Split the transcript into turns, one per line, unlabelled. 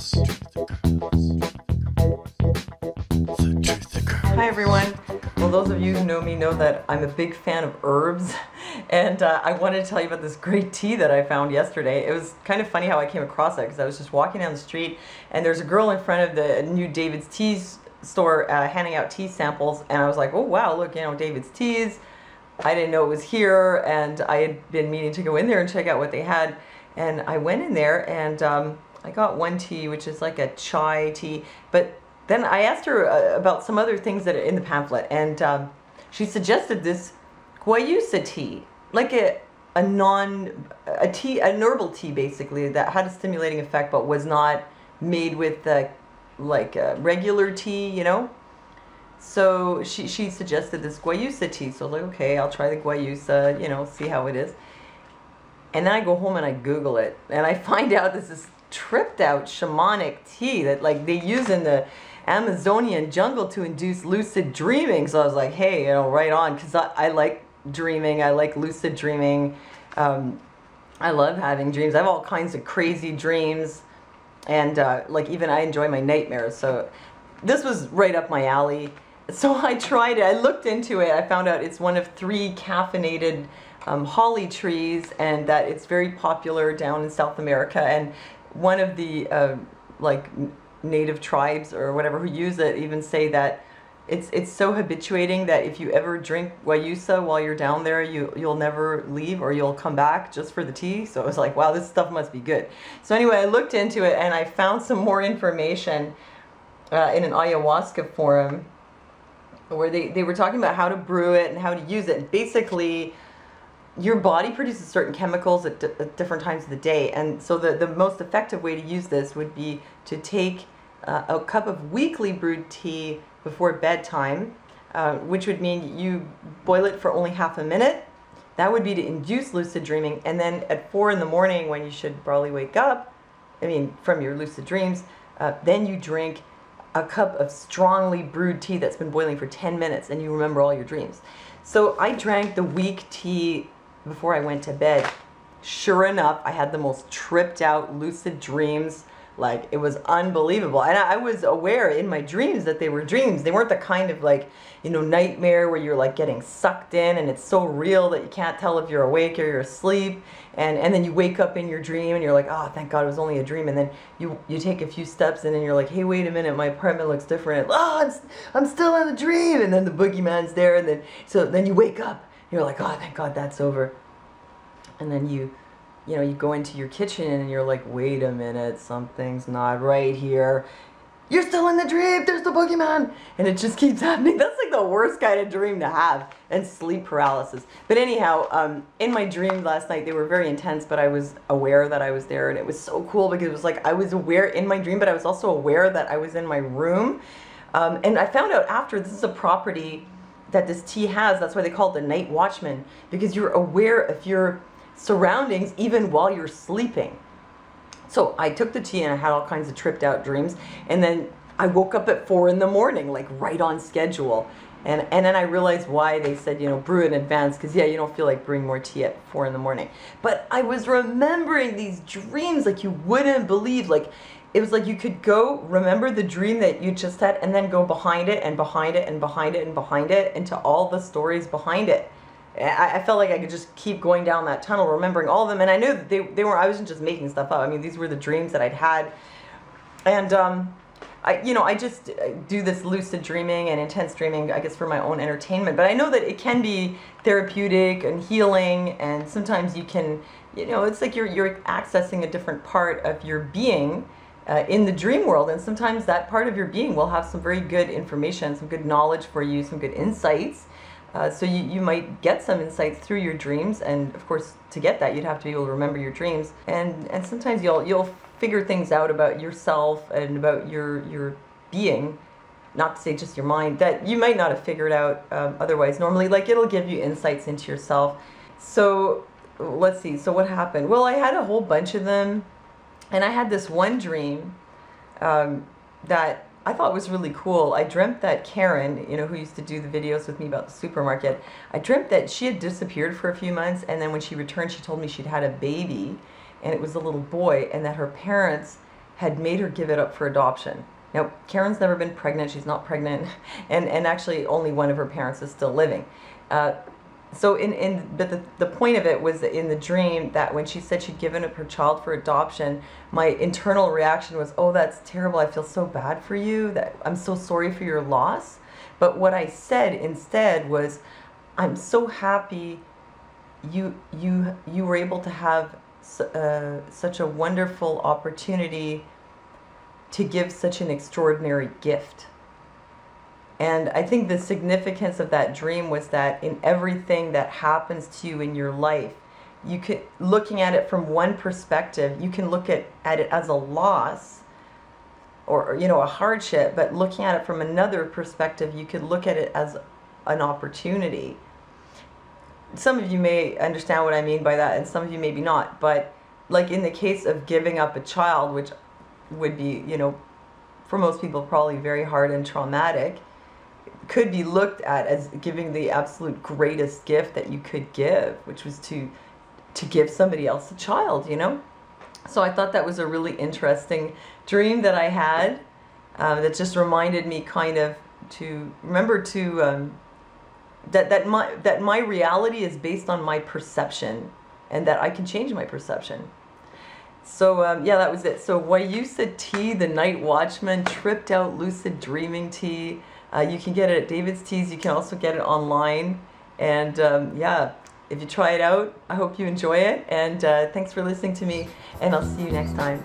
Hi everyone. Well, those of you who know me know that I'm a big fan of herbs, and I wanted to tell you about this great tea that I found yesterday. It was kind of funny how I came across it, because I was just walking down the street and there's a girl in front of the new David's Teas store handing out tea samples, and I was like, oh wow, look, you know, David's Teas. I didn't know it was here, and I had been meaning to go in there and check out what they had, and I went in there and I got one tea, which is like a chai tea, but then I asked her about some other things that are in the pamphlet, and she suggested this Guayusa tea, like a tea, an herbal tea basically, that had a stimulating effect but was not made with like regular tea, you know. So she suggested this Guayusa tea, so I was like, okay, I'll try the Guayusa, you know, see how it is. And then I go home and I Google it, and I find out this is tripped out shamanic tea that like they use in the Amazonian jungle to induce lucid dreaming. So I was like, hey, you know, right on, because I like dreaming, I like lucid dreaming. I love having dreams. I have all kinds of crazy dreams, and like even I enjoy my nightmares, so this was right up my alley. So I tried it, I looked into it, I found out it's one of 3 caffeinated holly trees, and that it's very popular down in South America, and one of the like native tribes or whatever who use it even say that it's so habituating that if you ever drink Guayusa while you're down there, you'll never leave, or you'll come back just for the tea. So it was like, wow, this stuff must be good. So anyway, I looked into it and I found some more information in an ayahuasca forum where they were talking about how to brew it and how to use it. Basically, your body produces certain chemicals at different times of the day, and so the most effective way to use this would be to take a cup of weekly brewed tea before bedtime, which would mean you boil it for only half a minute. That would be to induce lucid dreaming, and then at 4 in the morning, when you should probably wake up, I mean from your lucid dreams, then you drink a cup of strongly brewed tea that's been boiling for 10 minutes, and you remember all your dreams. So I drank the weak tea before I went to bed. Sure enough, I had the most tripped out lucid dreams. Like, it was unbelievable. And I was aware in my dreams that they were dreams. They weren't the kind of, like, you know, nightmare where you're like getting sucked in and it's so real that you can't tell if you're awake or you're asleep. And then you wake up in your dream and you're like, oh, thank God it was only a dream. And then you take a few steps and then you're like, hey, wait a minute, my apartment looks different. Oh, I'm still in the dream. And then the boogeyman's there. And then you wake up. You're like, oh, thank God that's over. And then you go into your kitchen and you're like, wait a minute, something's not right here. You're still in the dream, there's the boogeyman. And it just keeps happening. That's like the worst kind of dream to have, and sleep paralysis. But anyhow, in my dream last night, they were very intense, but I was aware that I was there, and it was so cool because it was like I was aware in my dream, but I was also aware that I was in my room. And I found out after, this is a property that this tea has. That's why they call it the night watchman, because you're aware of your surroundings even while you're sleeping. So I took the tea and I had all kinds of tripped out dreams, and then I woke up at 4 in the morning, like right on schedule. And then I realized why they said, you know, brew in advance, because yeah, you don't feel like brewing more tea at 4 in the morning. But I was remembering these dreams like you wouldn't believe. Like, it was like you could go remember the dream that you just had and then go behind it and behind it and behind it and behind it into all the stories behind it. I felt like I could just keep going down that tunnel, remembering all of them, and I knew that they weren't, I wasn't just making stuff up. I mean, these were the dreams that I'd had, and I just do this lucid dreaming and intense dreaming, I guess, for my own entertainment. But I know that it can be therapeutic and healing, and sometimes you can, you know, it's like you're accessing a different part of your being in the dream world, and sometimes that part of your being will have some very good information, some good knowledge for you, some good insights. So you might get some insights through your dreams, and of course, to get that, you'd have to be able to remember your dreams. And sometimes you'll figure things out about yourself and about your being, not to say just your mind, that you might not have figured out otherwise normally. Like, it'll give you insights into yourself. So let's see. So what happened? Well, I had a whole bunch of them, and I had this one dream that I thought was really cool. I dreamt that Karen, you know, who used to do the videos with me about the supermarket, I dreamt that she had disappeared for a few months, and then when she returned, she told me she'd had a baby, and it was a little boy, and that her parents had made her give it up for adoption. Now, Karen's never been pregnant. She's not pregnant. And actually only one of her parents is still living. But the point of it was that in the dream, that when she said she'd given up her child for adoption, my internal reaction was, oh, that's terrible. I feel so bad for you. That I'm so sorry for your loss. But what I said instead was, I'm so happy you were able to have such a wonderful opportunity to give such an extraordinary gift. And I think the significance of that dream was that in everything that happens to you in your life, you could, looking at it from one perspective, you can look at it as a loss or a hardship, but looking at it from another perspective, you could look at it as an opportunity. Some of you may understand what I mean by that, and some of you maybe not. But like in the case of giving up a child, which would be, for most people probably very hard and traumatic, could be looked at as giving the absolute greatest gift that you could give, which was to give somebody else a child, So I thought that was a really interesting dream that I had, that just reminded me kind of to remember to that my reality is based on my perception, and that I can change my perception. So yeah, that was it. So Guayusa tea, the Night Watchman, tripped out Lucid Dreaming Tea. You can get it at David's Teas. You can also get it online. And yeah, if you try it out, I hope you enjoy it. And thanks for listening to me, and I'll see you next time.